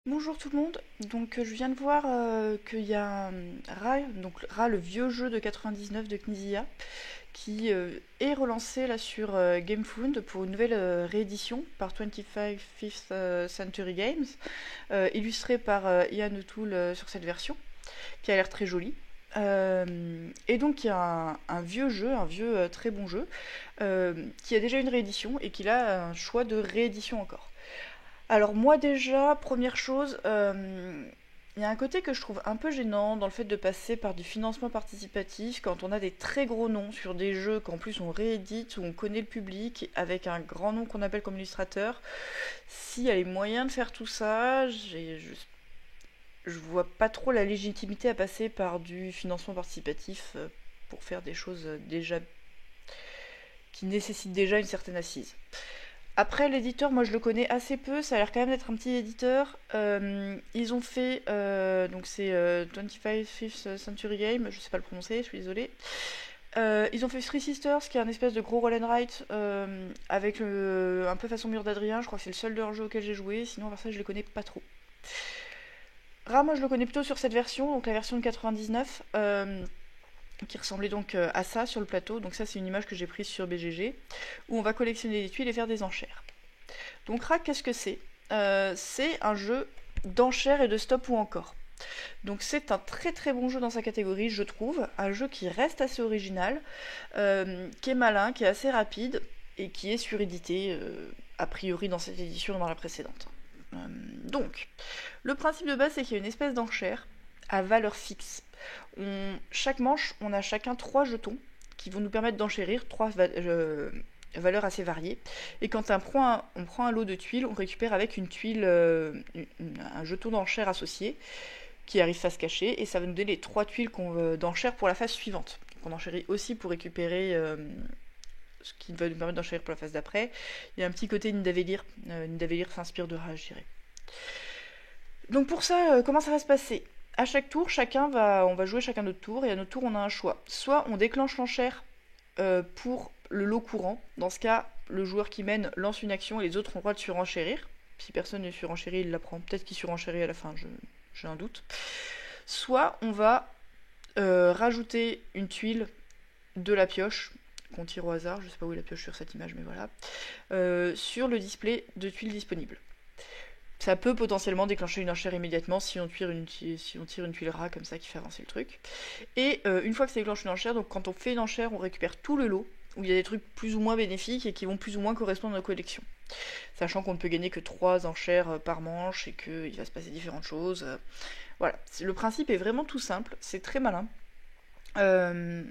Bonjour tout le monde, donc je viens de voir qu'il y a Ra, donc Ra le vieux jeu de 99 de Knizia, qui est relancé là sur GameFound pour une nouvelle réédition par 25th Century Games, illustrée par Ian O'Toole sur cette version, qui a l'air très jolie. Et donc il y a un vieux jeu, un vieux très bon jeu, qui a déjà une réédition et qui a un choix de réédition encore. Alors moi déjà, première chose, il y a un côté que je trouve un peu gênant dans le fait de passer par du financement participatif quand on a des très gros noms sur des jeux qu'en plus on réédite, où on connaît le public, avec un grand nom qu'on appelle comme illustrateur. S'il y a les moyens de faire tout ça, je vois pas trop la légitimité à passer par du financement participatif pour faire des choses déjà qui nécessitent déjà une certaine assise. Après, l'éditeur, moi je le connais assez peu, ça a l'air quand même d'être un petit éditeur. Ils ont fait, donc c'est 25th Century Game, je sais pas le prononcer, je suis désolée. Ils ont fait Three Sisters, qui est un espèce de gros roll and write, avec un peu façon Mur d'Adrien, je crois que c'est le seul de leur jeu auquel j'ai joué, sinon vers ça je les connais pas trop. Ra, moi je le connais plutôt sur cette version, donc la version de 99, qui ressemblait donc à ça sur le plateau. Donc ça c'est une image que j'ai prise sur BGG, où on va collectionner des tuiles et faire des enchères. Donc Rack, qu'est-ce que c'est? C'est un jeu d'enchères et de stop ou encore. Donc c'est un très très bon jeu dans sa catégorie, je trouve. Un jeu qui reste assez original, qui est malin, qui est assez rapide et qui est surédité a priori dans cette édition ou dans la précédente. Donc, le principe de base c'est qu'il y a une espèce d'enchère à valeur fixe. Chaque manche, on a chacun 3 jetons qui vont nous permettre d'enchérir 3 valeurs assez variées. Et quand on prend un lot de tuiles, on récupère avec une tuile un jeton d'enchère associé qui arrive face cachée, et ça va nous donner les 3 tuiles d'enchère pour la phase suivante. Donc on enchérit aussi pour récupérer ce qui va nous permettre d'enchérir pour la phase d'après. Il y a un petit côté Nidavellir. Nidavellir s'inspire de Rage, je dirais. Donc pour ça, comment ça va se passer? À chaque tour, on va jouer chacun notre tour, et à notre tour, on a un choix. Soit on déclenche l'enchère pour le lot courant. Dans ce cas, le joueur qui mène lance une action et les autres ont le droit de surenchérir. Si personne ne surenchérit, il la prend. Peut-être qu'il surenchérit à la fin, j'ai un doute. Soit on va rajouter une tuile de la pioche qu'on tire au hasard, je sais pas où est la pioche sur cette image, mais voilà, sur le display de tuiles disponibles. Ça peut potentiellement déclencher une enchère immédiatement si on tire une tuile rat comme ça qui fait avancer le truc. Et une fois que ça déclenche une enchère, donc quand on fait une enchère, on récupère tout le lot, où il y a des trucs plus ou moins bénéfiques et qui vont plus ou moins correspondre à nos collections. Sachant qu'on ne peut gagner que 3 enchères par manche et qu'il va se passer différentes choses. Voilà, le principe est vraiment tout simple, c'est très malin. Euh,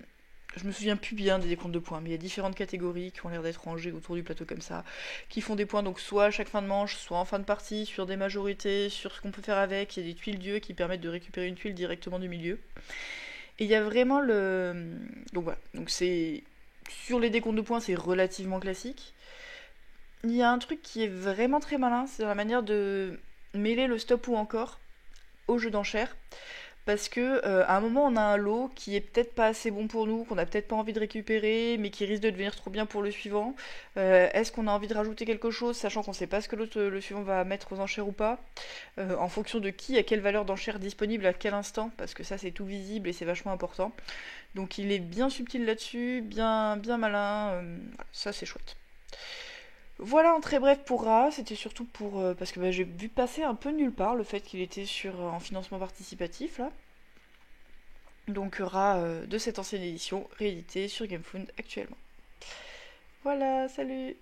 je me souviens plus bien des décomptes de points, mais il y a différentes catégories qui ont l'air d'être rangées autour du plateau comme ça, qui font des points donc soit à chaque fin de manche, soit en fin de partie, sur des majorités, sur ce qu'on peut faire avec. Il y a des tuiles dieu qui permettent de récupérer une tuile directement du milieu. Et il y a vraiment le... Donc voilà, donc c'est... Sur les décomptes de points, c'est relativement classique. Il y a un truc qui est vraiment très malin, c'est la manière de mêler le stop ou encore au jeu d'enchères. Parce que à un moment on a un lot qui est peut-être pas assez bon pour nous, qu'on a peut-être pas envie de récupérer, mais qui risque de devenir trop bien pour le suivant. Est-ce qu'on a envie de rajouter quelque chose, sachant qu'on sait pas ce que le suivant va mettre aux enchères ou pas, en fonction de qui a quelle valeur d'enchère disponible à quel instant, parce que ça c'est tout visible et c'est vachement important. Donc il est bien subtil là-dessus, bien malin, ça c'est chouette. Voilà en très bref pour Ra, c'était surtout pour parce que j'ai vu passer un peu nulle part le fait qu'il était en financement participatif là. Donc Ra de cette ancienne édition réédité sur GameFound actuellement. Voilà, salut.